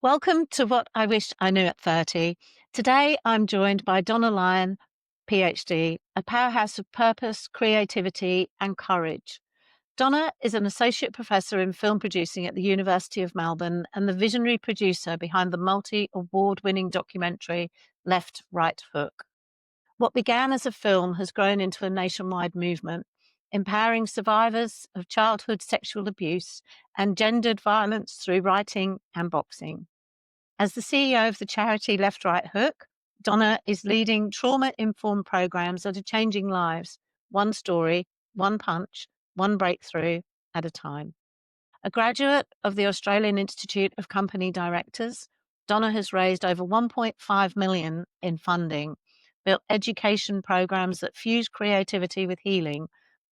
Welcome to What I Wish I Knew at 30. Today, I'm joined by Donna Lyon, PhD, a powerhouse of purpose, creativity, and courage. Donna is an associate professor in film producing at the University of Melbourne and the visionary producer behind the multi-award-winning documentary Left, Right, Hook. What began as a film has grown into a nationwide movement, empowering survivors of childhood sexual abuse and gendered violence through writing and boxing. As the CEO of the charity Left, Right, Hook, Donna is leading trauma-informed programs that are changing lives, one story, one punch, one breakthrough at a time. A graduate of the Australian Institute of Company Directors, Donna has raised over $1.5 million in funding, built education programs that fuse creativity with healing,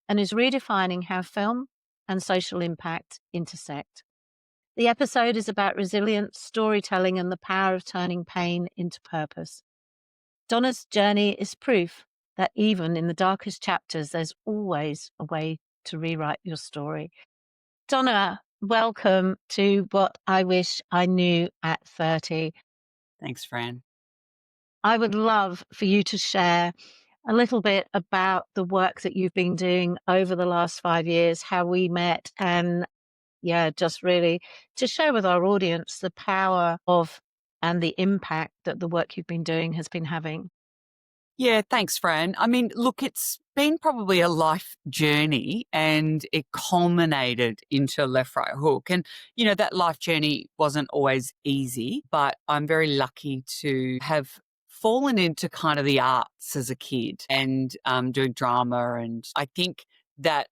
and is redefining how film and social impact intersect. The episode is about resilience, storytelling, and the power of turning pain into purpose. Donna's journey is proof that even in the darkest chapters, there's always a way to rewrite your story. Donna, welcome to What I Wish I Knew at 30. Thanks, Fran. I would love for you to share a little bit about the work that you've been doing over the last 5 years, how we met, and just really to share with our audience the power of and the impact that the work you've been doing has been having. Yeah, thanks, Fran. I mean, look, it's been probably a life journey and it culminated into Left, Right, Hook. And, that life journey wasn't always easy, but I'm very lucky to have fallen into kind of the arts as a kid and doing drama. And I think that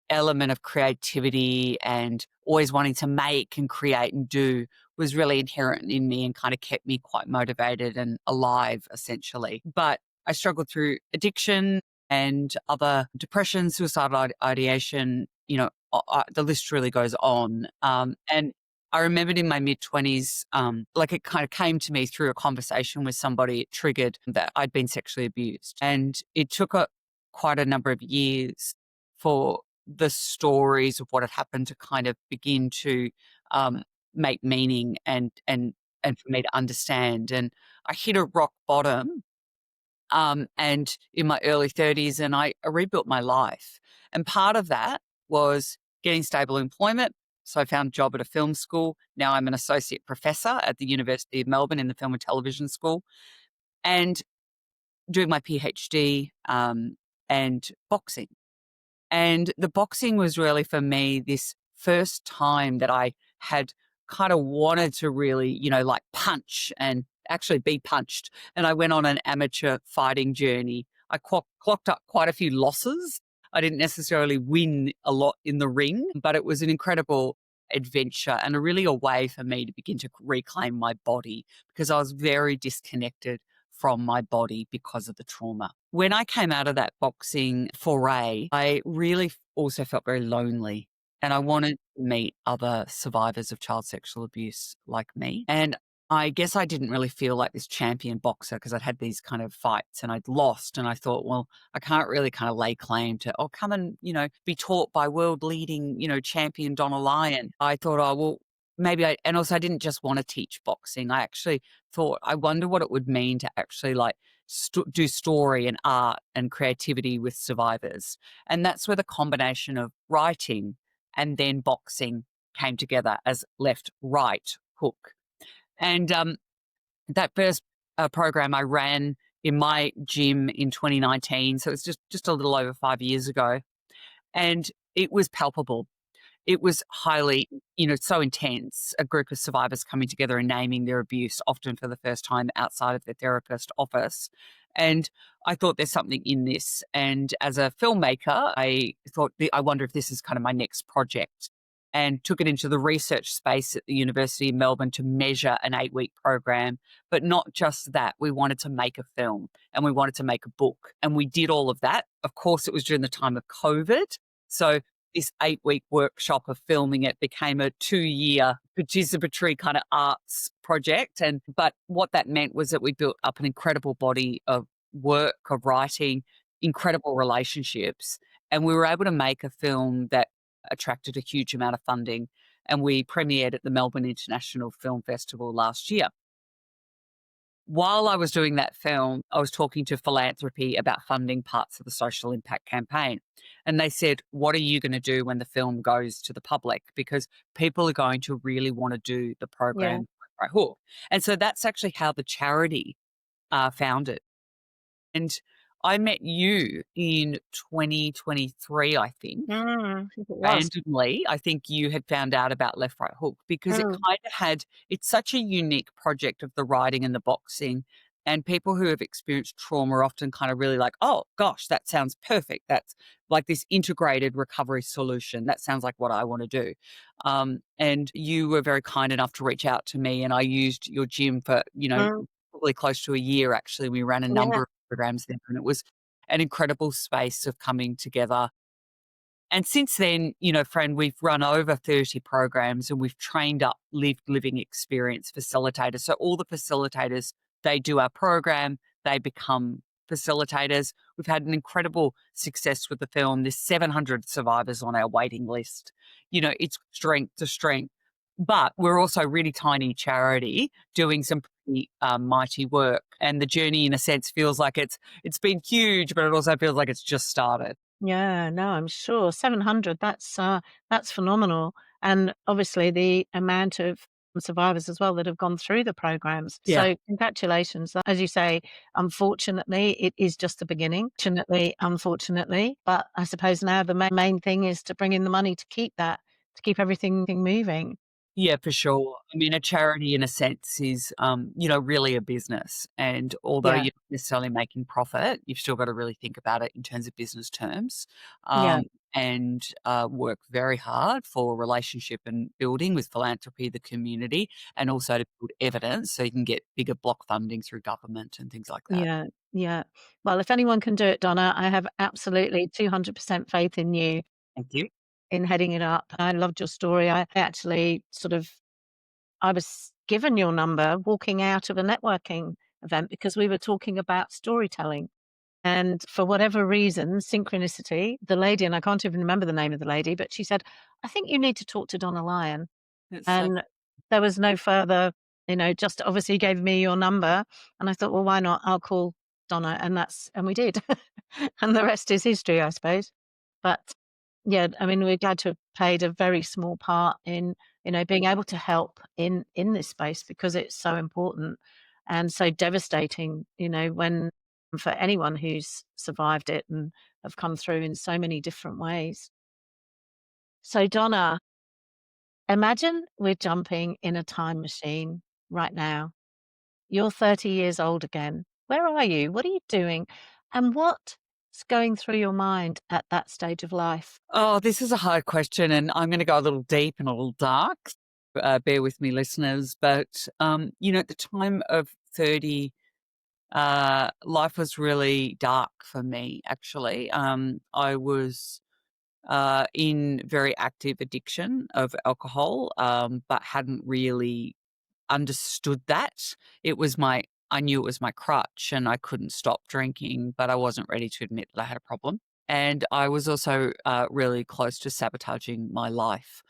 element of creativity and always wanting to make and create and do was really inherent in me and kind of kept me quite motivated and alive, essentially. But I struggled through addiction and other depression, suicidal ideation, the list really goes on. And I remembered in my mid-20s, it kind of came to me through a conversation with somebody, it triggered that I'd been sexually abused. And it took quite a number of years for the stories of what had happened to kind of begin to make meaning and for me to understand. And I hit a rock bottom and in my early 30s, and I rebuilt my life. And part of that was getting stable employment. So I found a job at a film school. Now I'm an associate professor at the University of Melbourne in the Film and Television School, and doing my PhD and boxing. And the boxing was really for me this first time that I had kind of wanted to really, punch and actually be punched. And I went on an amateur fighting journey. I clocked up quite a few losses. I didn't necessarily win a lot in the ring, but it was an incredible adventure and really a way for me to begin to reclaim my body because I was very disconnected from my body because of the trauma. When I came out of that boxing foray, I really also felt very lonely and I wanted to meet other survivors of child sexual abuse like me. And I guess I didn't really feel like this champion boxer because I'd had these kind of fights and I'd lost. And I thought, well, I can't really kind of lay claim to, come and, be taught by world leading, champion Donna Lyon. I thought, and also I didn't just want to teach boxing. I actually thought, I wonder what it would mean to actually do story and art and creativity with survivors. And that's where the combination of writing and then boxing came together as Left, Right, Hook. And that first program I ran in my gym in 2019. So it's just a little over 5 years ago. And it was palpable. It was highly, so intense, a group of survivors coming together and naming their abuse, often for the first time outside of their therapist office. And I thought there's something in this. And as a filmmaker, I thought, I wonder if this is kind of my next project, and took it into the research space at the University of Melbourne to measure an 8-week program. But not just that, we wanted to make a film and we wanted to make a book. And we did all of that. Of course, it was during the time of COVID. So this 8-week workshop of filming it became a 2-year participatory kind of arts project. But what that meant was that we built up an incredible body of work, of writing, incredible relationships, and we were able to make a film that attracted a huge amount of funding, and we premiered at the Melbourne International Film Festival last year. While I was doing that film, I was talking to philanthropy about funding parts of the social impact campaign. And they said, what are you going to do when the film goes to the public? Because people are going to really want to do the Yeah. program by hook. And so that's actually how the charity founded. And I met you in 2023, I think. I think it was. Randomly, I think you had found out about Left, Right, Hook because it Mm, kind of it's such a unique project of the writing and the boxing. And people who have experienced trauma are often kind of really like, oh gosh, that sounds perfect. That's like this integrated recovery solution. That sounds like what I want to do. And you were very kind enough to reach out to me, and I used your gym for, mm, probably close to a year actually. We ran a yeah. number of programs there, and it was an incredible space of coming together. And since then, Fran, we've run over 30 programs and we've trained up lived living experience facilitators. So all the facilitators, they do our program, they become facilitators. We've had an incredible success with the film. There's 700 survivors on our waiting list. It's strength to strength. But we're also a really tiny charity doing some pretty mighty work. And the journey, in a sense, feels like it's been huge, but it also feels like it's just started. Yeah, no, I'm sure. 700, that's phenomenal. And obviously the amount of survivors as well that have gone through the programs. Yeah. So congratulations. As you say, unfortunately, it is just the beginning. Unfortunately. But I suppose now the main thing is to bring in the money to keep everything moving. Yeah, for sure. I mean, a charity in a sense is, really a business. And although Yeah, you're not necessarily making profit, you've still got to really think about it in terms of business terms, yeah, and work very hard for relationship and building with philanthropy, the community, and also to build evidence so you can get bigger block funding through government and things like that. yeah, yeah. Well, if anyone can do it, Donna, I have absolutely 200% faith in you. Thank you. In heading it up. I loved your story. I actually I was given your number walking out of a networking event because we were talking about storytelling. And for whatever reason, synchronicity, the lady, and I can't even remember the name of the lady, but she said, I think you need to talk to Donna Lyon. It's so And there was no further, just obviously gave me your number. And I thought, well, why not? I'll call Donna. And we did. And the rest is history, I suppose. But yeah, I mean, we're glad to have played a very small part in, being able to help in this space because it's so important and so devastating, when for anyone who's survived it and have come through in so many different ways. So Donna, imagine we're jumping in a time machine right now. You're 30 years old again. Where are you? What are you doing? And what's going through your mind at that stage of life? Oh, this is a hard question, and I'm going to go a little deep and a little dark. Bear with me, listeners. But, at the time of 30, life was really dark for me, actually. I was in very active addiction of alcohol, but hadn't really understood that. I knew it was my crutch and I couldn't stop drinking, but I wasn't ready to admit that I had a problem. And I was also really close to sabotaging my life.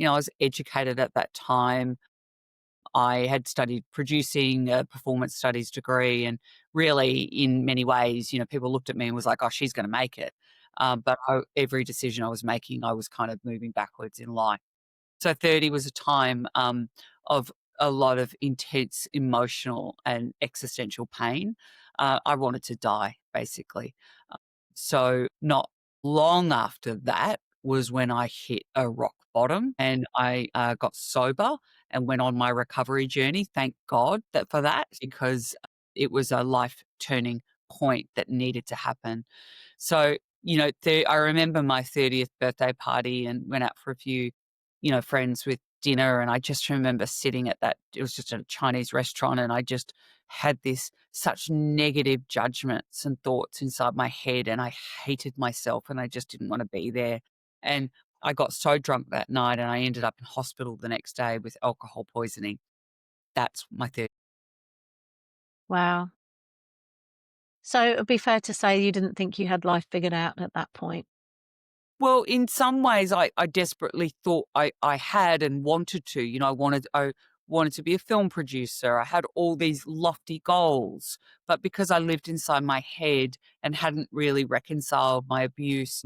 I was educated at that time. I had studied producing, a performance studies degree, and really, in many ways, people looked at me and was like, "Oh, she's going to make it." But every decision I was making, I was kind of moving backwards in life. So 30 was a time of a lot of intense emotional and existential pain. I wanted to die, basically. So not long after that was when I hit a rock bottom, and I got sober and went on my recovery journey. Thank God for that, because it was a life turning point that needed to happen. So, I remember my 30th birthday party and went out for a few, friends with dinner. And I just remember sitting at it was just a Chinese restaurant. And I just had such negative judgments and thoughts inside my head. And I hated myself and I just didn't want to be there. And I got so drunk that night and I ended up in hospital the next day with alcohol poisoning. That's my theory. Wow. So it would be fair to say you didn't think you had life figured out at that point. Well, in some ways, I desperately thought I had and wanted to. I wanted to be a film producer. I had all these lofty goals, but because I lived inside my head and hadn't really reconciled my abuse,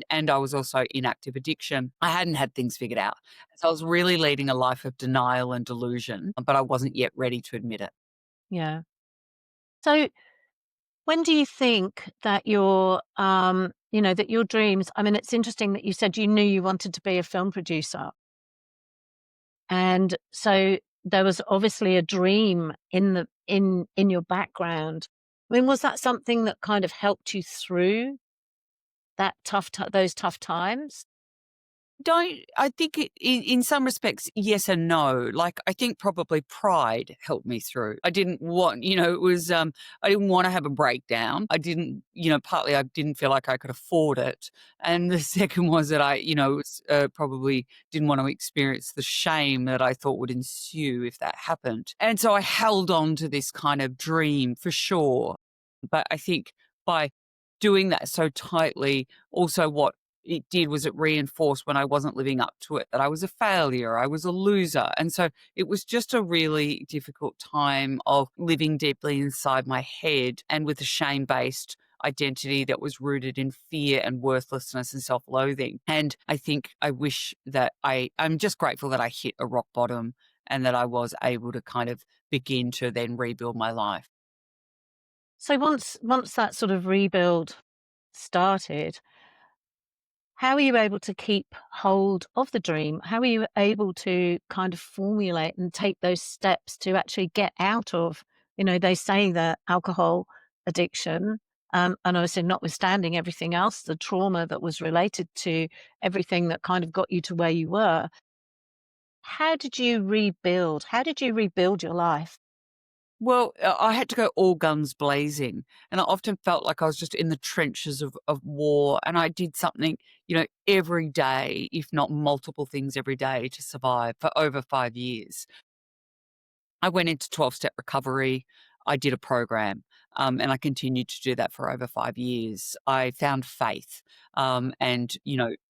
and I was also in active addiction, I hadn't had things figured out. So I was really leading a life of denial and delusion, but I wasn't yet ready to admit it. Yeah. So when do you think that that your dreams, I mean, it's interesting that you said you knew you wanted to be a film producer. And so there was obviously a dream in your background. I mean, was that something that kind of helped you through those tough times? Don't I think in some respects, yes and no. Like, I think probably pride helped me through. I didn't want, it was, I didn't want to have a breakdown. I didn't, partly I didn't feel like I could afford it. And the second was that probably didn't want to experience the shame that I thought would ensue if that happened. And so I held on to this kind of dream for sure. But I think by doing that so tightly, also what it did was it reinforced when I wasn't living up to it that I was a failure, I was a loser. And so it was just a really difficult time of living deeply inside my head and with a shame based identity that was rooted in fear and worthlessness and self loathing. And I think I wish that I'm just grateful that I hit a rock bottom and that I was able to kind of begin to then rebuild my life. So once that sort of rebuild started, how were you able to keep hold of the dream? How were you able to kind of formulate and take those steps to actually get out of, they say that alcohol addiction, and obviously notwithstanding everything else, the trauma that was related to everything that kind of got you to where you were. How did you rebuild? How did you rebuild your life? Well, I had to go all guns blazing, and I often felt like I was just in the trenches of war, and I did something, every day, if not multiple things every day to survive for over 5 years. I went into 12-step recovery. I did a program, and I continued to do that for over 5 years. I found faith, and,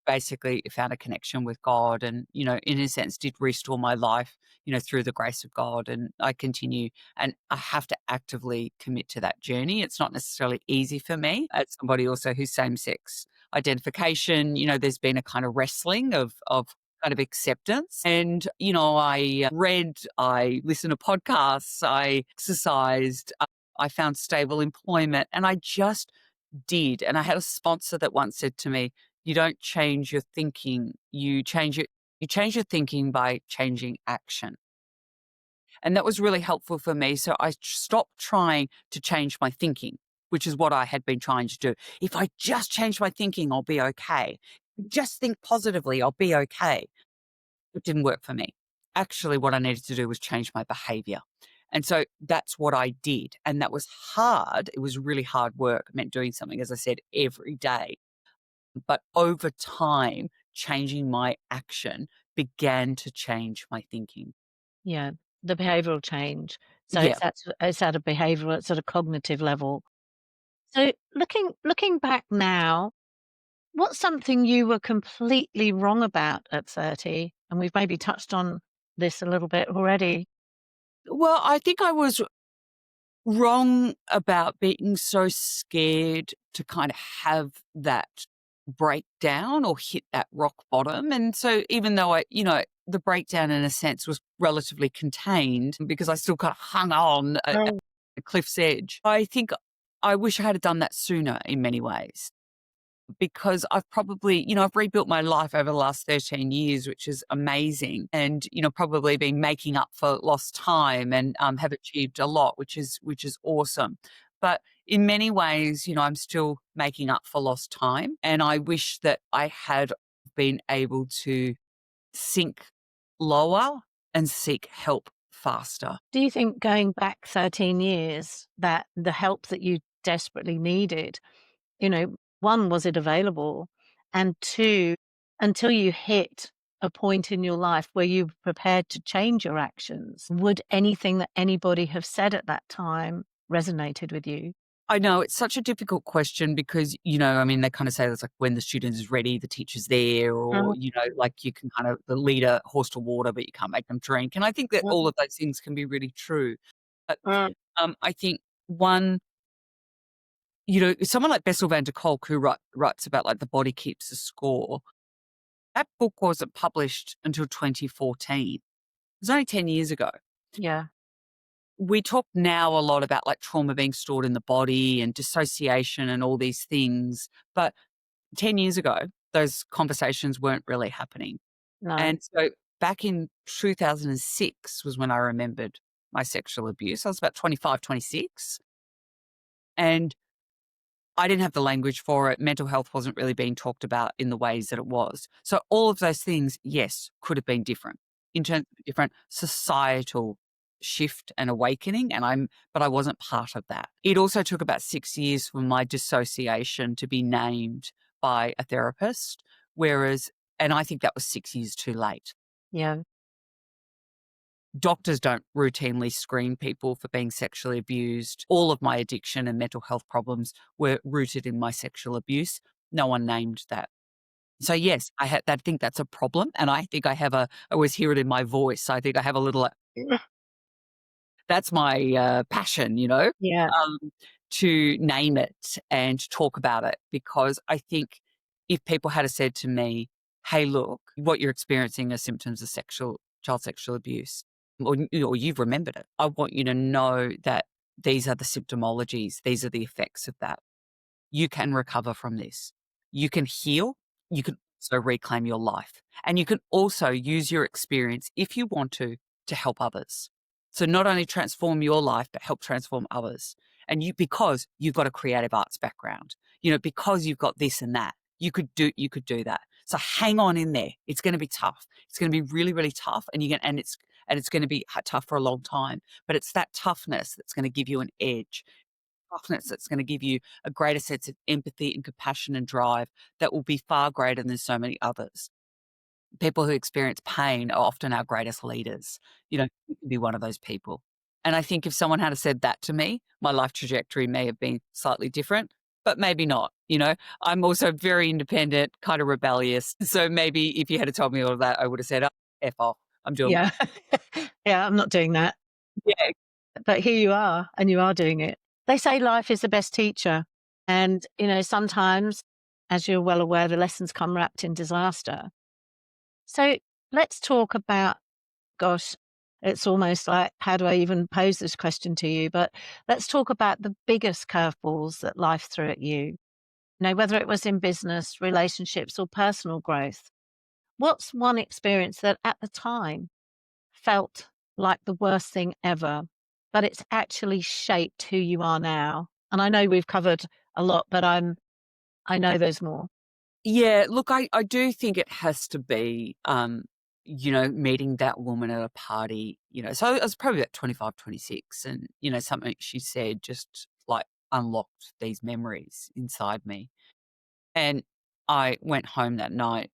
basically found a connection with God and, in a sense, did restore my life, through the grace of God. And I continue, and I have to actively commit to that journey. It's not necessarily easy for me as somebody also who's same sex identification. There's been a kind of wrestling of kind of acceptance. And, I read, I listened to podcasts, I exercised, I found stable employment, and I just did. And I had a sponsor that once said to me, "You don't change your thinking, you change your thinking by changing action." And that was really helpful for me. So I stopped trying to change my thinking, which is what I had been trying to do. If I just change my thinking, I'll be okay. Just think positively, I'll be okay. It didn't work for me. Actually, what I needed to do was change my behavior. And so that's what I did. And that was hard. It was really hard work. It meant doing something, as I said, every day. But over time, changing my action began to change my thinking. Yeah, the behavioral change. So Yeah. it's at a behavioral, it's at a cognitive level. So looking back now, what's something you were completely wrong about at 30? And we've maybe touched on this a little bit already. Well, I think I was wrong about being so scared to kind of have that breakdown or hit that rock bottom. And so even though the breakdown in a sense was relatively contained because I still kind of hung on at Oh. the cliff's edge, I think I wish I had done that sooner in many ways because I've probably, I've rebuilt my life over the last 13 years, which is amazing. And, probably been making up for lost time and have achieved a lot, which is awesome. But in many ways, I'm still making up for lost time. And I wish that I had been able to sink lower and seek help faster. Do you think going back 13 years that the help that you desperately needed, one, was it available? And two, until you hit a point in your life where you were prepared to change your actions. Would anything that anybody have said at that time resonated with you? I know it's such a difficult question because, I mean, they kind of say it's like when the student is ready, the teacher's there, or, Mm, like you can kind of the lead a horse to water, but you can't make them drink. And I think that all mm, of those things can be really true. But mm. I think one, someone like Bessel van der Kolk who writes about like the body keeps a score. That book wasn't published until 2014. It was only 10 years ago. Yeah, We talk now a lot about like trauma being stored in the body and dissociation and all these things. But 10 years ago, those conversations weren't really happening. no, And so back in 2006 was when I remembered my sexual abuse. I was about 25, 26, and I didn't have the language for it. Mental health wasn't really being talked about in the ways that it was. So all of those things, yes, could have been different in terms of different societal shift and awakening. But I wasn't part of that. It also took about 6 years for my dissociation to be named by a therapist, and I think that was 6 years too late. yeah, Doctors don't routinely screen people for being sexually abused. All of my addiction and mental health problems were rooted in my sexual abuse. No one named that. So yes, I think that's a problem, and I think I always hear it in my voice. I think I have a little, that's my passion, yeah, to name it and talk about it, because I think if people had have said to me, "Hey, look, what you're experiencing are symptoms of child sexual abuse," or you've remembered it, I want you to know that these are the symptomologies, these are the effects of that. You can recover from this. You can heal. You can also reclaim your life. And you can also use your experience, if you want to help others. So not only transform your life, but help transform others. And because you've got a creative arts background, because you've got this and that, you could do that. So hang on in there. It's going to be tough. It's going to be really, really tough. And it's going to be tough for a long time. But it's that toughness that's going to give you an edge, toughness that's going to give you a greater sense of empathy and compassion and drive that will be far greater than so many others. People who experience pain are often our greatest leaders. You can be one of those people. And I think if someone had said that to me, my life trajectory may have been slightly different, but maybe not. I'm also very independent, kind of rebellious. So maybe if you had told me all of that, I would have said, oh, F off. I'm doing yeah. Yeah, I'm not doing that. yeah. But here you are, and you are doing it. They say life is the best teacher. And, sometimes, as you're well aware, the lessons come wrapped in disaster. So let's talk about, gosh, it's almost like, how do I even pose this question to you? But let's talk about the biggest curveballs that life threw at you. Whether it was in business, relationships, or personal growth. What's one experience that at the time felt like the worst thing ever, but it's actually shaped who you are now? And I know we've covered a lot, but I know there's more. Yeah, look, I do think it has to be, meeting that woman at a party, so I was probably about 25, 26, and, something she said just like unlocked these memories inside me. And I went home that night.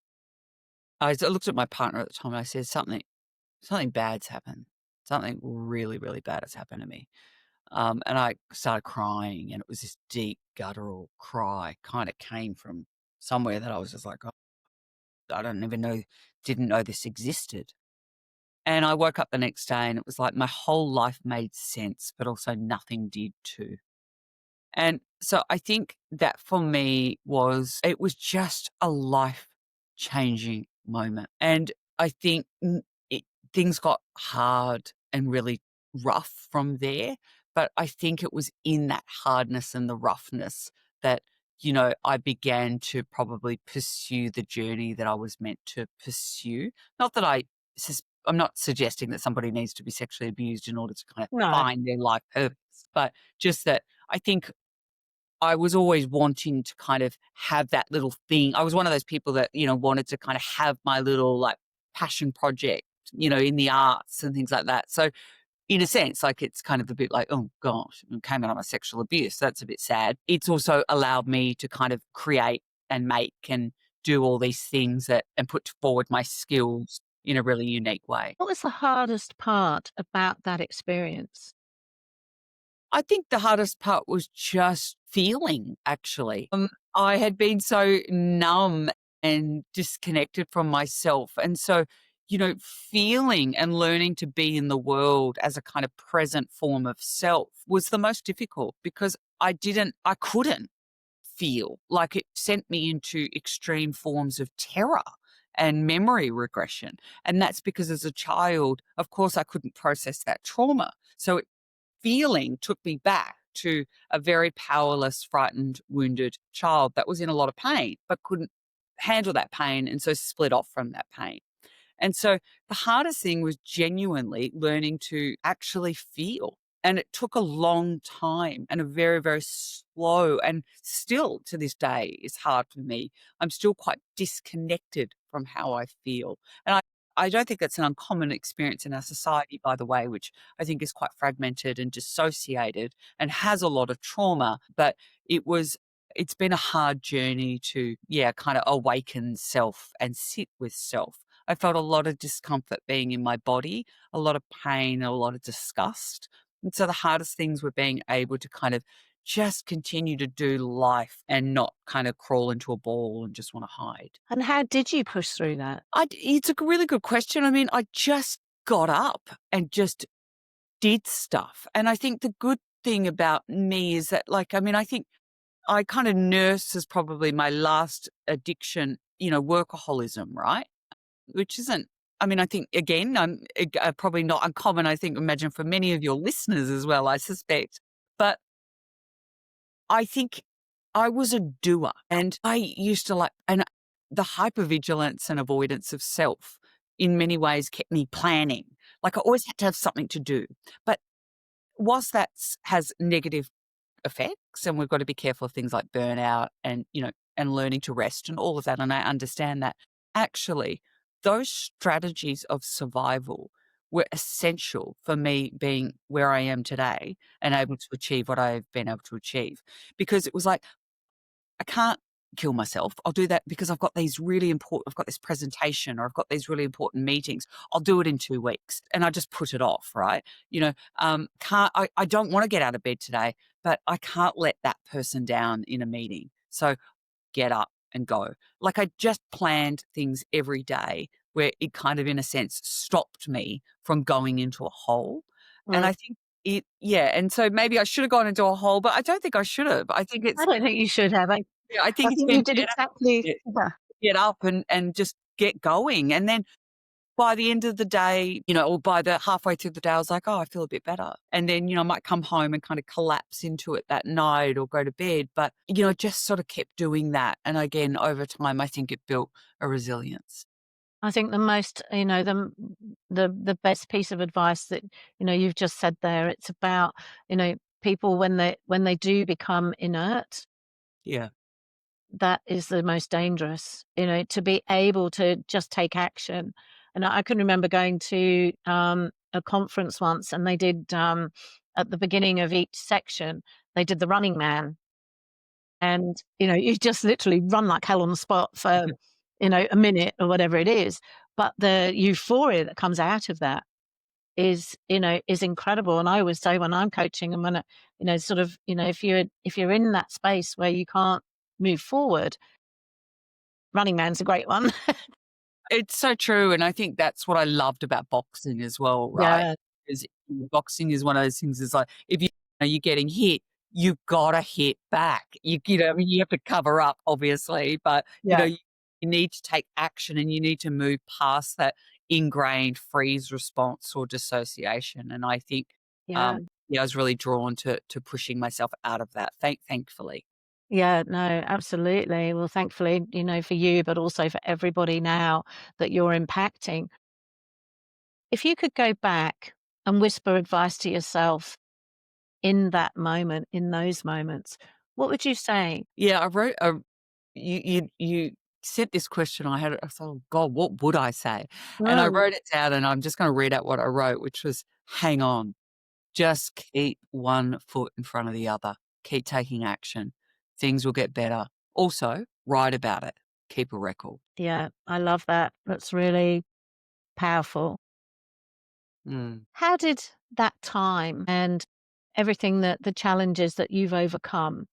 I looked at my partner at the time and I said, something bad's happened. Something really, really bad has happened to me. And I started crying, and it was this deep guttural cry, kind of came from somewhere that I was just like, I don't even know, didn't know this existed. And I woke up the next day and it was like my whole life made sense, but also nothing did too. And so I think that for me it was just a life changing moment. And I think things got hard and really rough from there. But I think it was in that hardness and the roughness that, I began to probably pursue the journey that I was meant to pursue. Not that I'm not suggesting that somebody needs to be sexually abused in order to kind of No, find their life purpose, but just that I think I was always wanting to kind of have that little thing. I was one of those people that, wanted to kind of have my little like passion project, in the arts and things like that. So in a sense, like it's kind of a bit like, oh gosh, it came out of my sexual abuse. That's a bit sad. It's also allowed me to kind of create and make and do all these things that and put forward my skills in a really unique way. What was the hardest part about that experience? I think the hardest part was just feeling, actually. I had been so numb and disconnected from myself. And so, feeling and learning to be in the world as a kind of present form of self was the most difficult because I couldn't feel. Like it sent me into extreme forms of terror and memory regression. And that's because as a child, of course, I couldn't process that trauma. So feeling took me back to a very powerless, frightened, wounded child that was in a lot of pain, but couldn't handle that pain and so split off from that pain. And so the hardest thing was genuinely learning to actually feel. And it took a long time and a very, very slow and still to this day is hard for me. I'm still quite disconnected from how I feel. And I don't think that's an uncommon experience in our society, by the way, which I think is quite fragmented and dissociated and has a lot of trauma. But it's been a hard journey to, yeah, kind of awaken self and sit with self. I felt a lot of discomfort being in my body, a lot of pain, a lot of disgust. And so the hardest things were being able to kind of just continue to do life and not kind of crawl into a ball and just want to hide. And how did you push through that? It's a really good question. I mean, I just got up and just did stuff. And I think the good thing about me is that, like, I mean, I think I kind of nurse as probably my last addiction, workaholism, right? Which isn't, I mean, I think again, I'm probably not uncommon. I think, imagine for many of your listeners as well, I suspect. But I think I was a doer and I used to and the hypervigilance and avoidance of self in many ways kept me planning. Like I always had to have something to do. But whilst that has negative effects and we've got to be careful of things like burnout and, and learning to rest and all of that. And I understand that actually those strategies of survival were essential for me being where I am today and able to achieve what I've been able to achieve. Because it was like, I can't kill myself. I'll do that because I've got this presentation or I've got these really important meetings. I'll do it in 2 weeks. And I just put it off, right? I don't want to get out of bed today, but I can't let that person down in a meeting. So get up and go. Like I just planned things every day where it kind of, in a sense, stopped me from going into a hole. And Mm. I think and so maybe I should have gone into a hole, but I don't think I should have. I think I don't think you should have. I I think it's think you been did better exactly to yeah. get up and just get going. And then by the end of the day, or by the halfway through the day, I was like, oh, I feel a bit better. And then, I might come home and kind of collapse into it that night or go to bed. But, just sort of kept doing that. And again, over time, I think it built a resilience. I think the most, the best piece of advice that, you've just said there, it's about, people when they do become inert, Yeah. that is the most dangerous, to be able to just take action. And I can remember going to, a conference once and they did, at the beginning of each section, they did the Running Man. And, you just literally run like hell on the spot for, a minute or whatever it is. But the euphoria that comes out of that is incredible. And I always say when I'm coaching, I'm gonna, sort of, if you're in that space where you can't move forward, Running Man's a great one. It's so true, and I think that's what I loved about boxing as well, right? Yeah, Because boxing is one of those things, is like, if you're getting hit, you've gotta hit back. I mean, you have to cover up, obviously, but, yeah, you need to take action and you need to move past that ingrained freeze response or dissociation, and I think, yeah. I was really drawn to pushing myself out of that, thankfully. Yeah, no, absolutely. Well, thankfully, for you, but also for everybody now that you're impacting. If you could go back and whisper advice to yourself in that moment, in those moments, what would you say? Yeah, I wrote a you sent this question, I thought, "Oh God, what would I say?" And I Mm. wrote it down, and I'm just gonna read out what I wrote, which was, "Hang on, just keep one foot in front of the other. Keep taking action. Things will get better. Also, write about it." keep a record. Yeah, I love that. That's really powerful. Mm. How did that time and everything that the challenges that you've overcome,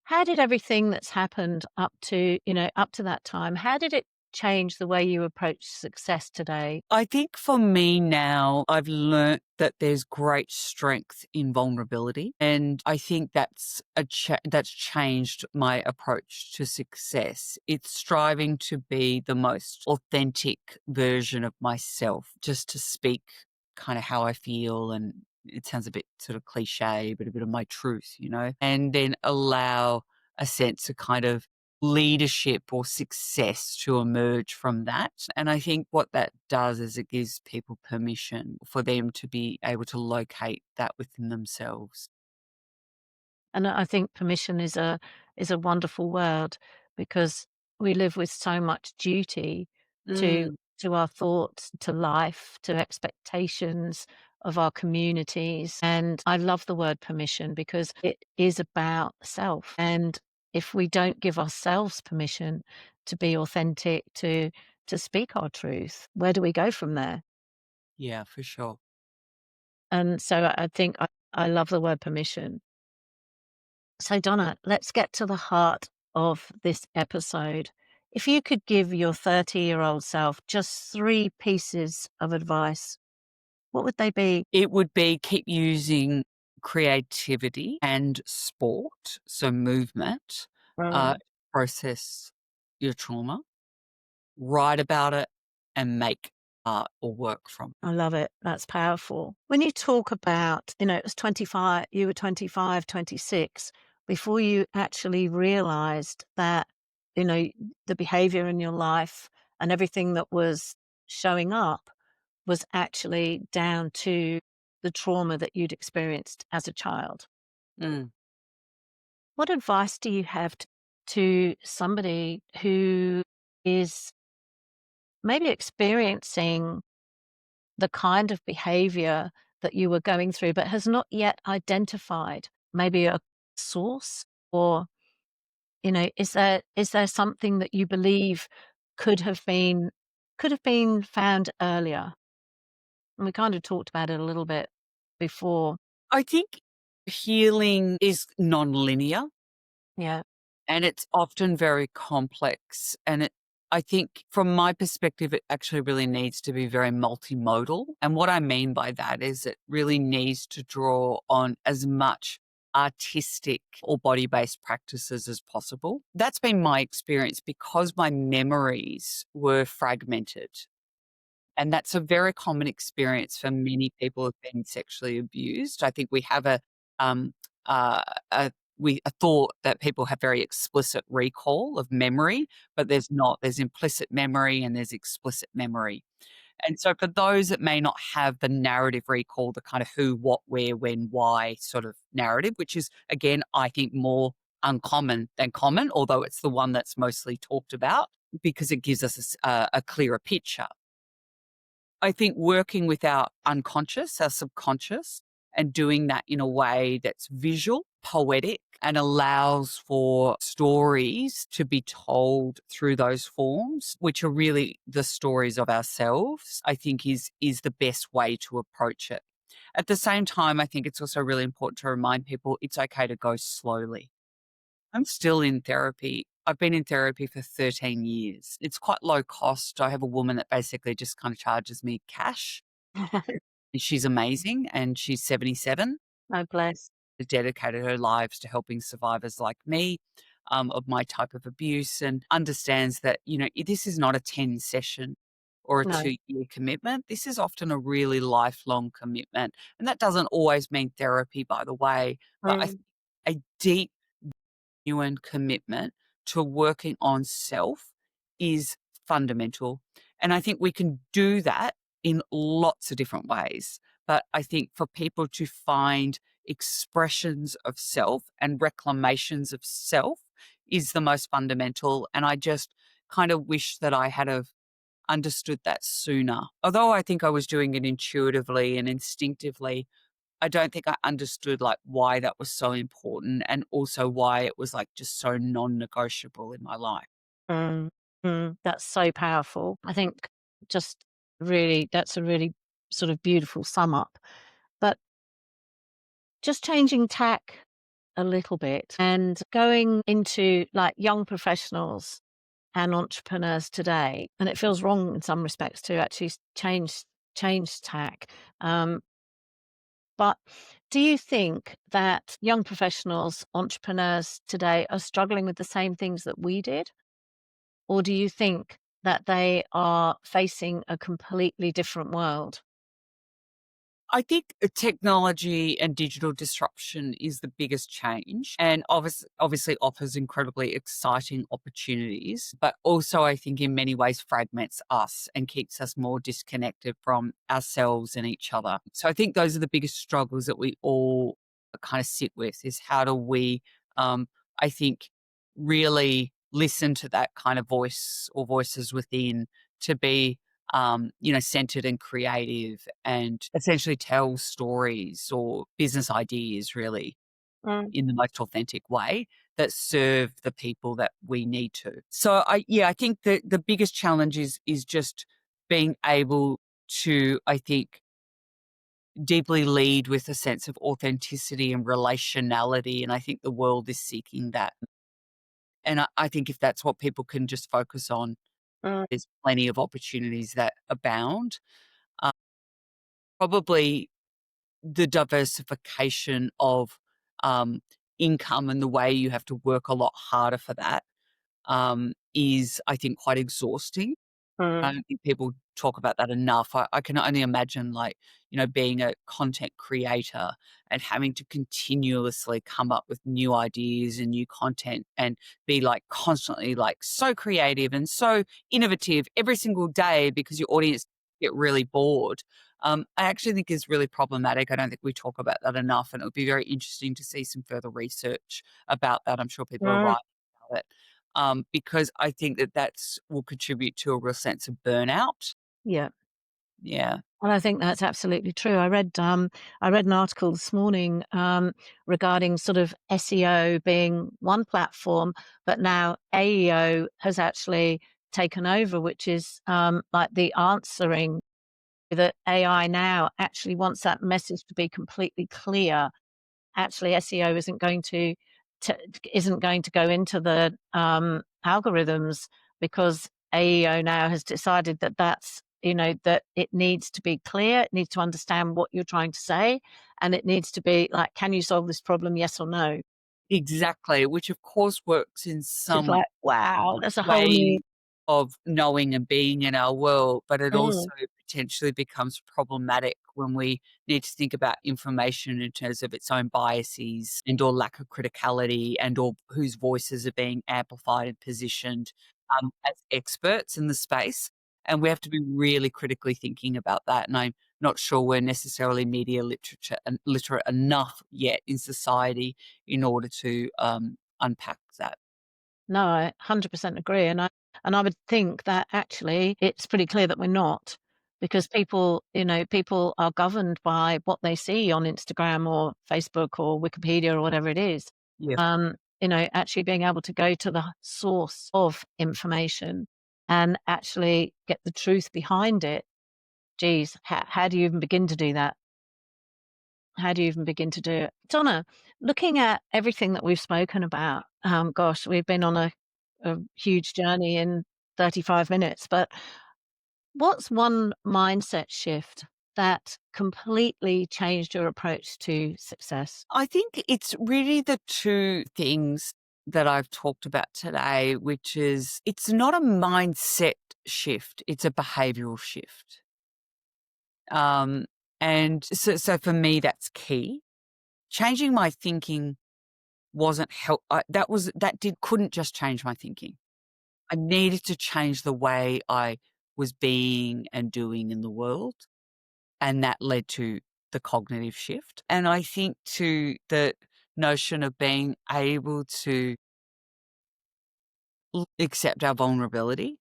how did everything that's happened up to, up to that time, how did it change the way you approach success today? I think for me now, I've learnt that there's great strength in vulnerability, and I think that's changed my approach to success. It's striving to be the most authentic version of myself, just to speak kind of how I feel, and it sounds a bit sort of cliche, but a bit of my truth, and then allow a sense of kind of leadership or success to emerge from that. And I think what that does is it gives people permission for them to be able to locate that within themselves. And I think permission is a wonderful word because we live with so much duty to Mm, to our thoughts, to life, to expectations of our communities. And I love the word permission because it is about self. And if we don't give ourselves permission to be authentic, to speak our truth, where do we go from there? yeah, for sure. And so I think I love the word permission. So, Donna, let's get to the heart of this episode. If you could give your 30-year-old self just three pieces of advice, what would they be? It would be keep using creativity and sport, so movement, Right. process your trauma, write about it, and make art or work from it. I love it. That's powerful. When you talk about, it was 25, you were 25, 26, before you actually realized that, you know, the behavior in your life and everything that was showing up was actually down to the trauma that you'd experienced as a child. Mm. What advice do you have to somebody who is maybe experiencing the kind of behavior that you were going through, but has not yet identified maybe a source? Or, is there something that you believe could have been could have been found earlier? And we kind of talked about it a little bit before. I think healing is non-linear. Yeah. And it's often very complex. And I think from my perspective, it actually really needs to be very multimodal. And what I mean by that is it really needs to draw on as much artistic or body based practices as possible. That's been my experience because my memories were fragmented. And that's a very common experience for many people who've been sexually abused. I think we have um, uh, a a thought that people have very explicit recall of memory, but there's not. There's implicit memory and there's explicit memory. And so for those that may not have the narrative recall, the kind of who, what, where, when, why sort of narrative, which is again, I think more uncommon than common, although it's the one that's mostly talked about because it gives us a clearer picture. I think working with our unconscious, our subconscious, and doing that in a way that's visual, poetic, and allows for stories to be told through those forms, which are really the stories of ourselves, I think is the best way to approach it. At the same time, I think it's also really important to remind people it's okay to go slowly. I'm still in therapy. I've been in therapy for 13 years. It's quite low cost. I have a woman that basically just kind of charges me cash. She's amazing and she's 77. Oh, bless. Has dedicated her lives to helping survivors like me of my type of abuse and understands that, this is not a 10 session or a No. 2-year commitment. This is often a really lifelong commitment. And that doesn't always mean therapy, by the way, but I Mm. think a deep genuine commitment to working on self is fundamental. And I think we can do that in lots of different ways. But I think for people to find expressions of self and reclamations of self is the most fundamental. And I just kind of wish that I had have understood that sooner. Although I think I was doing it intuitively and instinctively, I don't think I understood, like, why that was so important and also why it was, like, just so non-negotiable in my life. Mm, that's so powerful. I think just really that's a really sort of beautiful sum up. But just changing tack a little bit and going into like young professionals and entrepreneurs today, and it feels wrong in some respects to actually change tack. Um, but do you think that young professionals, entrepreneurs today are struggling with the same things that we did? Or do you think that they are facing a completely different world? I think technology and digital disruption is the biggest change and obviously offers incredibly exciting opportunities, but also I think in many ways fragments us and keeps us more disconnected from ourselves and each other. So I think those are the biggest struggles that we all kind of sit with is how do we, I think, really listen to that kind of voice or voices within to be centered and creative and essentially tell stories or business ideas really Mm, in the most authentic way that serve the people that we need to. So I think the biggest challenge is just being able to, I think, deeply lead with a sense of authenticity and relationality. And I think the world is seeking that. And I think if that's what people can just focus on, mm, there's plenty of opportunities that abound. Uh, Probably the diversification of, um, income and the way you have to work a lot harder for that, is, I think, quite exhausting. I mm, don't think people talk about that enough. I can only imagine, like, being a content creator and having to continuously come up with new ideas and new content and be like constantly like so creative and so innovative every single day because your audience get really bored. I actually think is really problematic. I don't think we talk about that enough, and it would be very interesting to see some further research about that. I'm sure people are mm. writing about it because I think that that's will contribute to a real sense of burnout. Yeah. Yeah. And I think that's absolutely true. I read an article this morning, regarding sort of SEO being one platform, but now AEO has actually taken over, which is, like the answering that AI now actually wants that message to be completely clear. Actually, SEO to isn't going to go into the, algorithms because AEO now has decided that that it needs to be clear, it needs to understand what you're trying to say, and it needs to be like, "Can you solve this problem, yes or no?" Exactly, which of course works in Which is some like, wow, that's a whole new. way of knowing and being in our world, but it also Mm, potentially becomes problematic when we need to think about information in terms of its own biases and or lack of criticality and or whose voices are being amplified and positioned as experts in the space. And we have to be really critically thinking about that. And I'm not sure we're necessarily media literature and literate enough yet in society in order to unpack that. no, I 100% agree, and I would think that actually it's pretty clear that we're not, because people are governed by what they see on Instagram or Facebook or Wikipedia or whatever it is. Yeah. Actually being able to go to the source of information and actually get the truth behind it. Geez, how do you even begin to do that? How do you even begin to do it? Donna, looking at everything that we've spoken about, gosh, we've been on a huge journey in 35 minutes, but what's one mindset shift that completely changed your approach to success? I think it's really the two things that I've talked about today, which is it's not a mindset shift, it's a behavioral shift. Um, and so for me, that's key. Changing my thinking wasn't help. That did couldn't just change my thinking. I needed to change the way I was being and doing in the world. And that led to the cognitive shift. And I think to the notion of being able to accept our vulnerability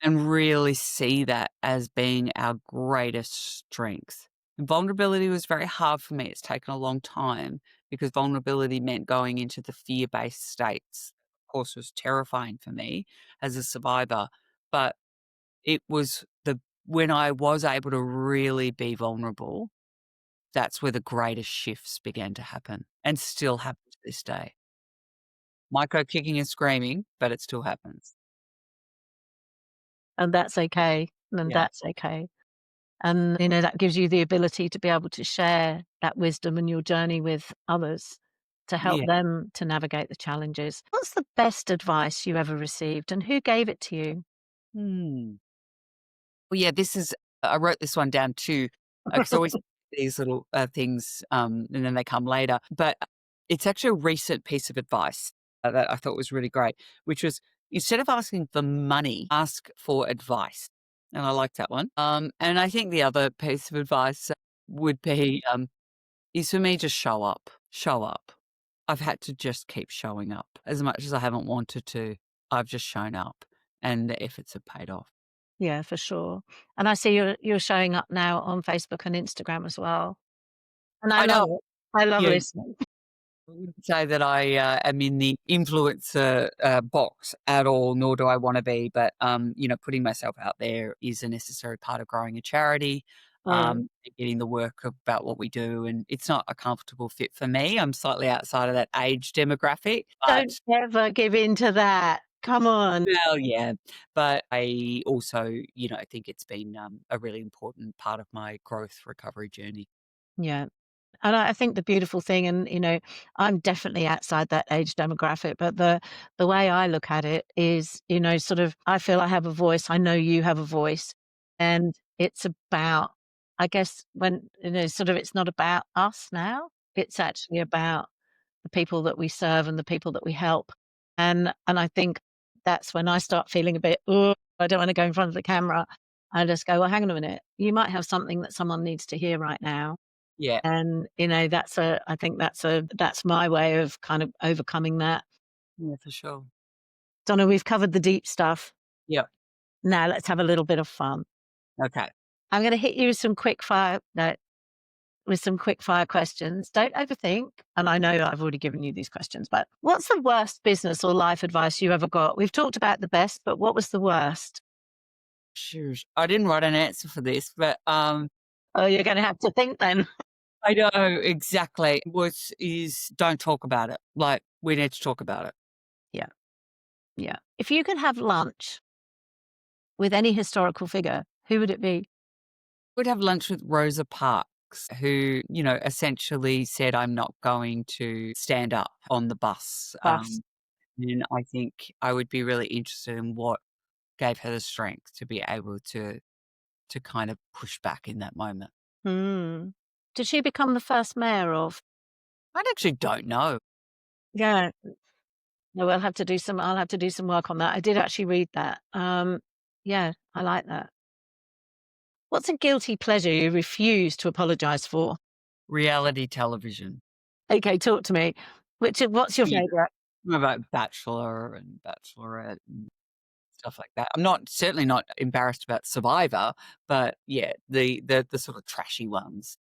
and really see that as being our greatest strength. And vulnerability was very hard for me. It's taken a long time because vulnerability meant going into the fear based states. course, was terrifying for me as a survivor, but it was the when I was able to really be vulnerable, that's where the greatest shifts began to happen and still happen to this day. Micro kicking and screaming, but it still happens. And that's okay, and Yeah. that's okay. And, that gives you the ability to be able to share that wisdom and your journey with others to help Yeah. them to navigate the challenges. What's the best advice you ever received, and who gave it to you? Hmm. Well, yeah, this is I wrote this one down too, because I always these little, things, and then they come later, but it's actually a recent piece of advice, that I thought was really great, which was, instead of asking for money, ask for advice, and I like that one. And I think the other piece of advice would be, is for me, just show up. Show up. I've had to just keep showing up. As much as I haven't wanted to, I've just shown up, and the efforts have paid off. Yeah, for sure. And I see you're showing up now on Facebook and Instagram as well, and I I love know. it. I love Yeah. listening. I wouldn't say that I, am in the influencer, box at all, nor do I wanna be, but, putting myself out there is a necessary part of growing a charity, Mm. and getting the work about what we do, and it's not a comfortable fit for me. I'm slightly outside of that age demographic, Don't but ever give in to that. Come on. well, yeah, but I also, think it's been, a really important part of my growth recovery journey. Yeah. And I think the beautiful thing and, I'm definitely outside that age demographic, but the way I look at it is, sort of I feel I have a voice, I know you have a voice, and it's about I guess when, sort of it's not about us now, it's actually about the people that we serve and the people that we help. And I think that's when I start feeling a bit, oh, I don't want to go in front of the camera. I just go, well, hang on a minute. You might have something that someone needs to hear right now. Yeah. And, I think that's my way of kind of overcoming that. Yeah, for sure. Donna, we've covered the deep stuff. Yeah. Now let's have a little bit of fun. Okay. I'm going to hit you with some quick fire, no, with some quick fire questions. Don't overthink. And I know I've already given you these questions, but what's the worst business or life advice you ever got? We've talked about the best, but what was the worst? Sure. I didn't write an answer for this, but, Oh, you're going to have to think then. I know exactly. What is don't talk about it. Like, we need to talk about it. Yeah. Yeah. If you could have lunch with any historical figure, who would it be? Would have lunch with Rosa Parks, who, essentially said, "I'm not going to stand up on the bus." Bus. And I think I would be really interested in what gave her the strength to be able to kind of push back in that moment. Hmm. Did she become the first mayor of? I actually don't know. Yeah. No, I'll have to do some work on that. I did actually read that. Yeah, I like that. What's a guilty pleasure you refuse to apologize for? Reality television. Okay, talk to me. What's your Yeah. favorite? I'm about Bachelor and Bachelorette and stuff like that. I'm not certainly not embarrassed about Survivor, but yeah, the sort of trashy ones.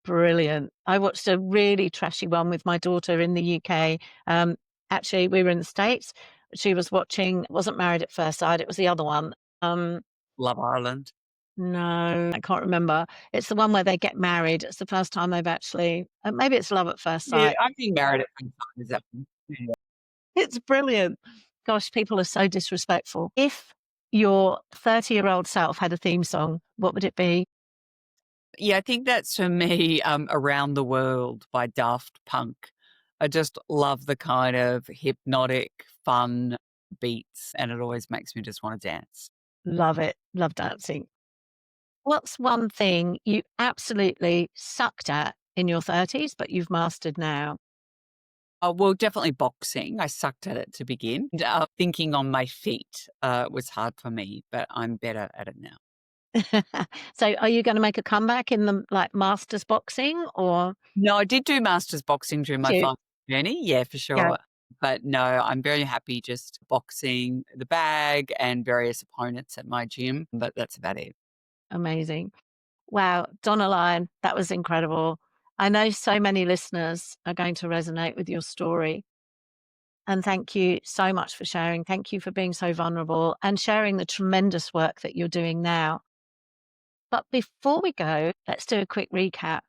Brilliant. I watched a really trashy one with my daughter in the UK. Um, Actually, we were in the States. She was watching it wasn't Married at First Sight, it was the other one. Love Island. No, I can't remember. It's the one where they get married. It's the first time they've actually maybe it's Love at First Yeah, Sight. I've been married at 3 times. That yeah. It's brilliant. Gosh, people are so disrespectful. If your 30-year-old self had a theme song, what would it be? Yeah, I think that's for me, "Around the World" by Daft Punk. I just love the kind of hypnotic, fun beats, and it always makes me just wanna dance. Love it. Love dancing. What's one thing you absolutely sucked at in your 30s, but you've mastered now? Oh, well, definitely boxing. I sucked at it to begin. And, thinking on my feet, was hard for me, but I'm better at it now. So are you gonna make a comeback in the, like, masters boxing or No, I did do masters boxing during my do you? fight journey, yeah, for Yeah, sure. But no, I'm very happy just boxing the bag and various opponents at my gym, but that's about it. amazing. Wow, Donna Lyon, that was incredible. I know so many listeners are going to resonate with your story. And thank you so much for sharing. Thank you for being so vulnerable and sharing the tremendous work that you're doing now. But before we go, let's do a quick recap.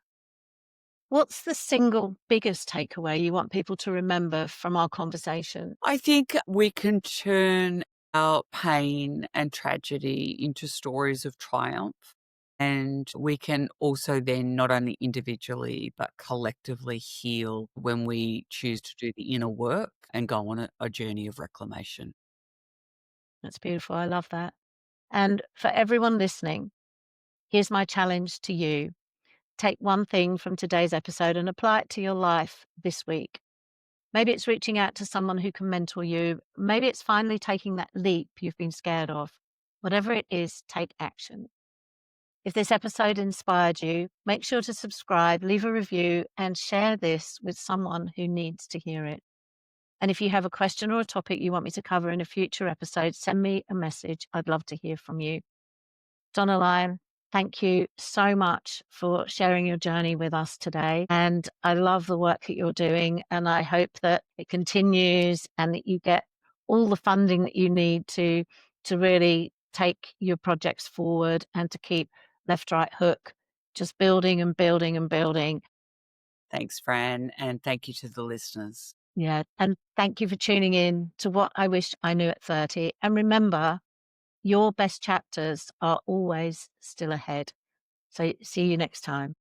What's the single biggest takeaway you want people to remember from our conversation? I think we can turn our pain and tragedy into stories of triumph. And we can also then not only individually, but collectively heal when we choose to do the inner work and go on a journey of reclamation. That's beautiful. I love that. And for everyone listening, here's my challenge to you. Take one thing from today's episode and apply it to your life this week. Maybe it's reaching out to someone who can mentor you. Maybe it's finally taking that leap you've been scared of. Whatever it is, take action. If this episode inspired you, make sure to subscribe, leave a review, and share this with someone who needs to hear it. And if you have a question or a topic you want me to cover in a future episode, send me a message. I'd love to hear from you. Donna Lyon, thank you so much for sharing your journey with us today. And I love the work that you're doing. And I hope that it continues and that you get all the funding that you need to really take your projects forward and to keep Left, Right, Hook just building and building and building. Thanks, Fran, and thank you to the listeners. Yeah. And thank you for tuning in to What I Wish I Knew at 30. And remember, your best chapters are always still ahead. So see you next time.